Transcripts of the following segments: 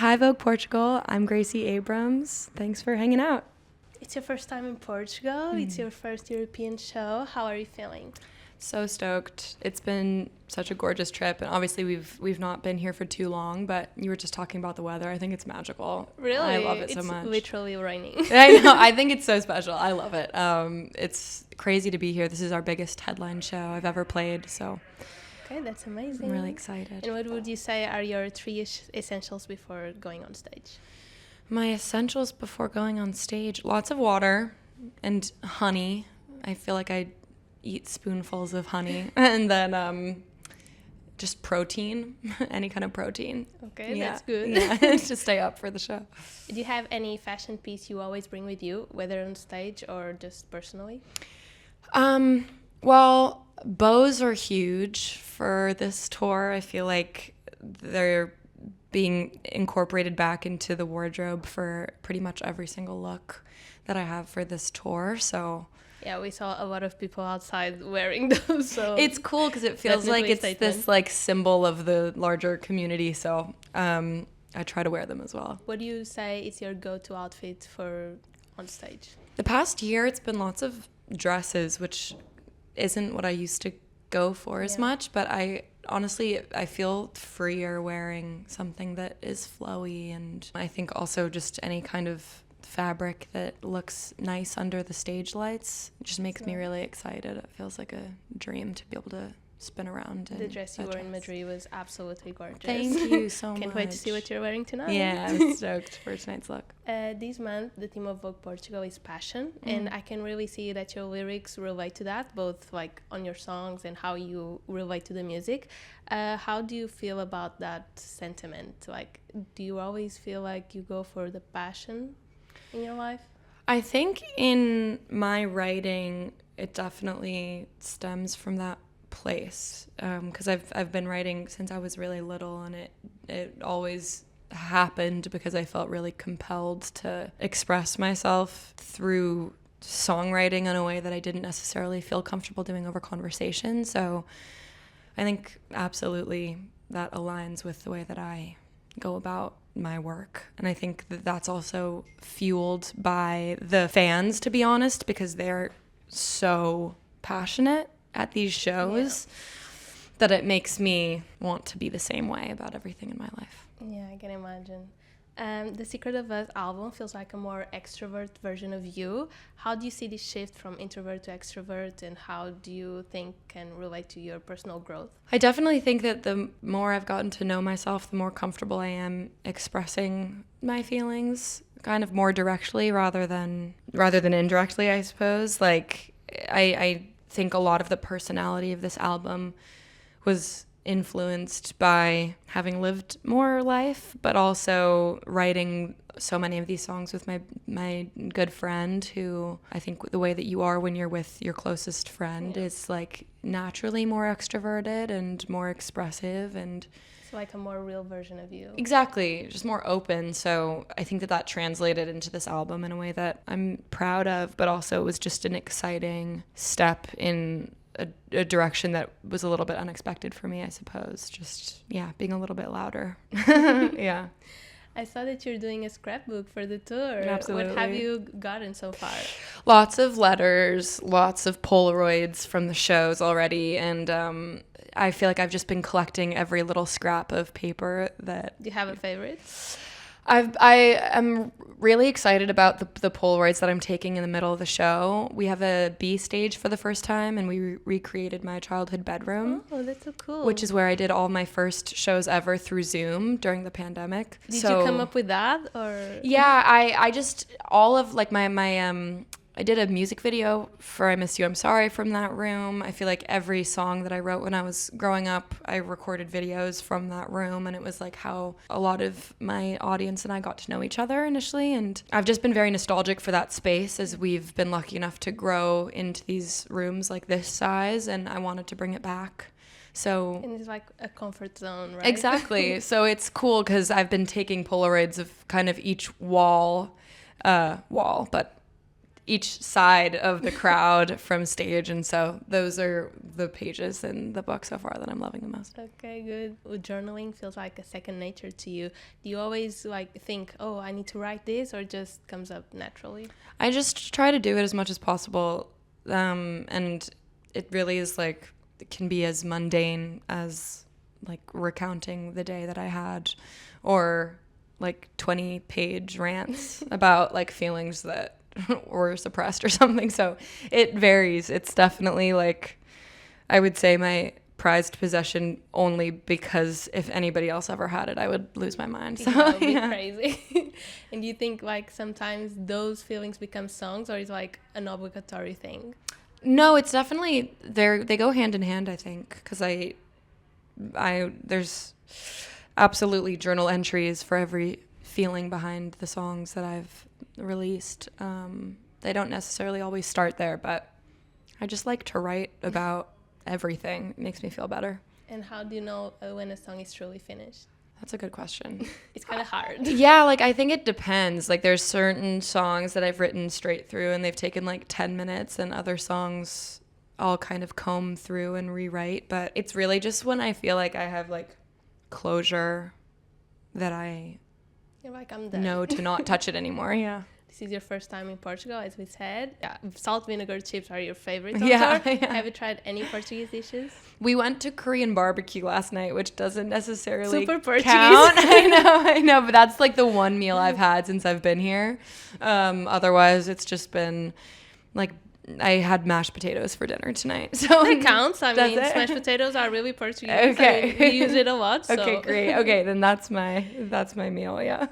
Hi, Vogue Portugal. I'm Gracie Abrams. Thanks for hanging out. It's your first time in Portugal. It's your first European show. How are you feeling? So stoked. It's been such a gorgeous trip, and obviously we've not been here for too long, but you were just talking about the weather. I think it's magical. Really? I love it so much. It's literally raining. I know. I think it's so special. I love it. It's crazy to be here. This is our biggest headline show I've ever played, so Okay, that's amazing. I'm really excited. And what would you say are your three essentials before going on stage? My essentials before going on stage, lots of water and honey. I feel like I eat spoonfuls of honey. And then just protein, any kind of protein. Okay, that's good. Yeah, to stay up for the show. Do you have any fashion piece you always bring with you, whether on stage or just personally? Well, bows are huge for this tour. I feel like they're being incorporated back into the wardrobe for pretty much every single look that I have for this tour. So yeah, we saw a lot of people outside wearing those. So it's cool because it feels like it's this like symbol of the larger community. So I try to wear them as well. What do you say is your go-to outfit for on stage? The past year, it's been lots of dresses, which isn't what I used to go for as much, but I feel freer wearing something that is flowy, and I think also just any kind of fabric that looks nice under the stage lights just makes me really excited. It feels like a dream to be able to spin around. The dress you wore in Madrid was absolutely gorgeous. Thank you so much. Can't wait to see what you're wearing tonight. Yeah, I'm stoked for tonight's look. This month, the theme of Vogue Portugal is passion, and I can really see that your lyrics relate to that, both like on your songs and how you relate to the music. How do you feel about that sentiment? Like, do you always feel like you go for the passion in your life? I think in my writing, it definitely stems from that place, because I've been writing since I was really little, and it always happened because I felt really compelled to express myself through songwriting in a way that I didn't necessarily feel comfortable doing over conversation. So I think absolutely that aligns with the way that I go about my work. And I think that that's also fueled by the fans, to be honest, because they're so passionate at these shows that it makes me want to be the same way about everything in my life. Yeah, I can imagine. The Secret of Us album feels like a more extrovert version of you. How do you see this shift from introvert to extrovert, and how do you think can relate to your personal growth? I definitely think that the more I've gotten to know myself, the more comfortable I am expressing my feelings, kind of more directly rather than indirectly, I suppose. Like I think a lot of the personality of this album was influenced by having lived more life, but also writing so many of these songs with my good friend, who I think the way that you are when you're with your closest friend is like naturally more extroverted and more expressive, and it's like a more real version of you. Exactly, just more open. So I think that translated into this album in a way that I'm proud of, but also was just an exciting step in a direction that was a little bit unexpected for me, I suppose. Just, being a little bit louder. Yeah. I saw that you're doing a scrapbook for the tour. Absolutely. What have you gotten so far? Lots of letters, lots of Polaroids from the shows already, and I feel like I've just been collecting every little scrap of paper that... Do you have a favorite? I am really excited about the Polaroids that I'm taking in the middle of the show. We have a B stage for the first time, and we recreated my childhood bedroom. Oh, that's so cool. Which is where I did all my first shows ever through Zoom during the pandemic. Did you come up with that, or? Yeah, I just, all of like my I did a music video for I Miss You, I'm Sorry from that room. I feel like every song that I wrote when I was growing up, I recorded videos from that room, and it was like how a lot of my audience and I got to know each other initially. And I've just been very nostalgic for that space, as we've been lucky enough to grow into these rooms like this size, and I wanted to bring it back. So, and it's like a comfort zone, right? Exactly. So it's cool because I've been taking Polaroids of kind of each wall, but each side of the crowd from stage. And so those are the pages in the book so far that I'm loving the most. Okay, good. Well, journaling feels like a second nature to you. Do you always like think, oh, I need to write this, or just comes up naturally? I just try to do it as much as possible. And it really is like, it can be as mundane as like recounting the day that I had, or like 20-page rants about like feelings that were suppressed or something. So it varies. It's definitely like, I would say, my prized possession, only because if anybody else ever had it, I would lose my mind. So that would be crazy. And do you think like sometimes those feelings become songs, or is like an obligatory thing? No, it's definitely, they go hand in hand, I think, because there's absolutely journal entries for every feeling behind the songs that I've released. They don't necessarily always start there, but I just like to write about everything. It makes me feel better. And how do you know when a song is truly finished? That's a good question. It's kind of hard. Yeah, like I think it depends. Like there's certain songs that I've written straight through and they've taken like 10 minutes, and other songs I'll kind of comb through and rewrite. But it's really just when I feel like I have like closure that You're like, I'm done. know to not touch it anymore. Yeah. This is your first time in Portugal, as we said. Yeah, salt vinegar chips are your favorite. Yeah. Have you tried any Portuguese dishes? We went to Korean barbecue last night, which doesn't necessarily Super Portuguese. count. I know, but that's like the one meal I've had since I've been here. Otherwise, it's just been like, I had mashed potatoes for dinner tonight. So that counts. I mean, it? mashed potatoes are really Portuguese. Okay. I mean, we use it a lot. So. Okay, great. Okay, then that's my meal, yeah.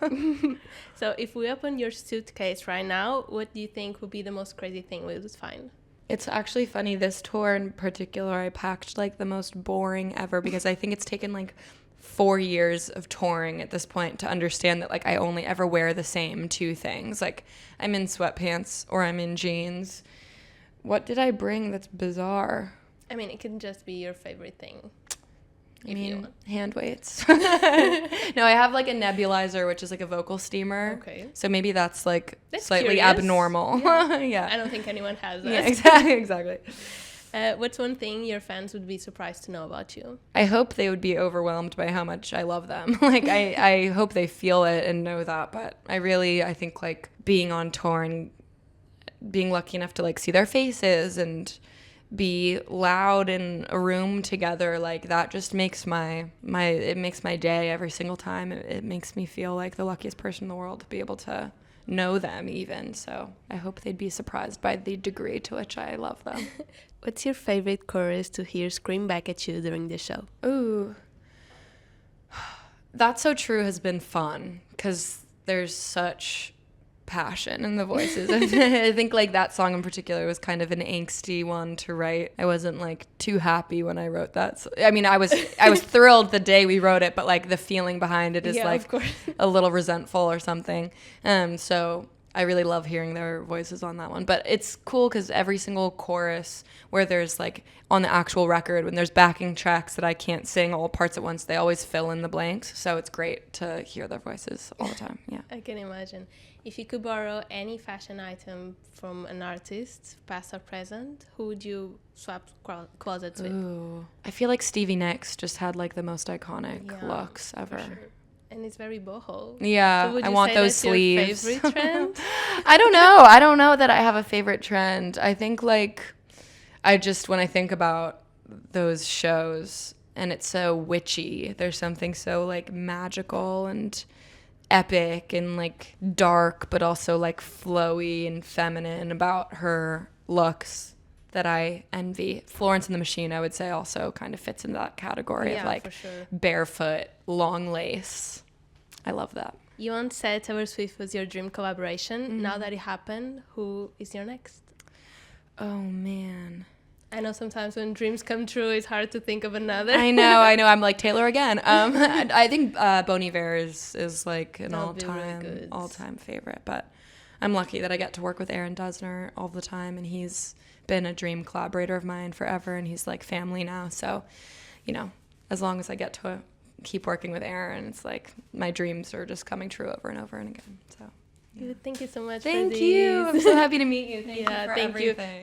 So if we open your suitcase right now, what do you think would be the most crazy thing we would find? It's actually funny, this tour in particular, I packed like the most boring ever, because I think it's taken like 4 years of touring at this point to understand that like I only ever wear the same 2 things. Like I'm in sweatpants or I'm in jeans. What did I bring that's bizarre? I mean, it can just be your favorite thing. I mean, hand weights. No, I have like a nebulizer, which is like a vocal steamer. Okay. So maybe that's like slightly curious. abnormal. Yeah. Yeah. I don't think anyone has that. Yeah, exactly. What's one thing your fans would be surprised to know about you? I hope they would be overwhelmed by how much I love them. Like, I hope they feel it and know that. But I think like being on tour and being lucky enough to like see their faces and be loud in a room together, like that just makes my day every single time. It makes me feel like the luckiest person in the world to be able to know them even. So I hope they'd be surprised by the degree to which I love them. What's your favorite chorus to hear scream back at you during the show? Ooh. That's So True has been fun because there's such passion in the voices. I think like that song in particular was kind of an angsty one to write. I wasn't like too happy when I wrote that. I mean, I was thrilled the day we wrote it, but like the feeling behind it is like a little resentful or something. So I really love hearing their voices on that one. But it's cool because every single chorus where there's like on the actual record, when there's backing tracks that I can't sing all parts at once, they always fill in the blanks. So it's great to hear their voices all the time. Yeah. I can imagine. If you could borrow any fashion item from an artist, past or present, who would you swap closets with? Ooh. I feel like Stevie Nicks just had like the most iconic looks ever. For sure. And it's very boho. Yeah, so I want those sleeves. Your favorite trend? I don't know that I have a favorite trend. I think like when I think about those shows and it's so witchy, there's something so like magical and epic and like dark, but also like flowy and feminine about her looks that I envy. Florence and the Machine, I would say, also kind of fits into that category of like barefoot, long lace. I love that. You once said Taylor Swift was your dream collaboration. Mm-hmm. Now that it happened, who is your next? Oh, man. I know sometimes when dreams come true, it's hard to think of another. I know. I'm like Taylor again. I think Bon Iver is like an all-time favorite. But I'm lucky that I get to work with Aaron Dessner all the time, and he's been a dream collaborator of mine forever, and he's like family now. So, as long as I get to keep working with Aaron, it's like my dreams are just coming true over and over and again. So Thank you so much. Thank for you. this. I'm so happy to meet you. Thank you for thank you. everything.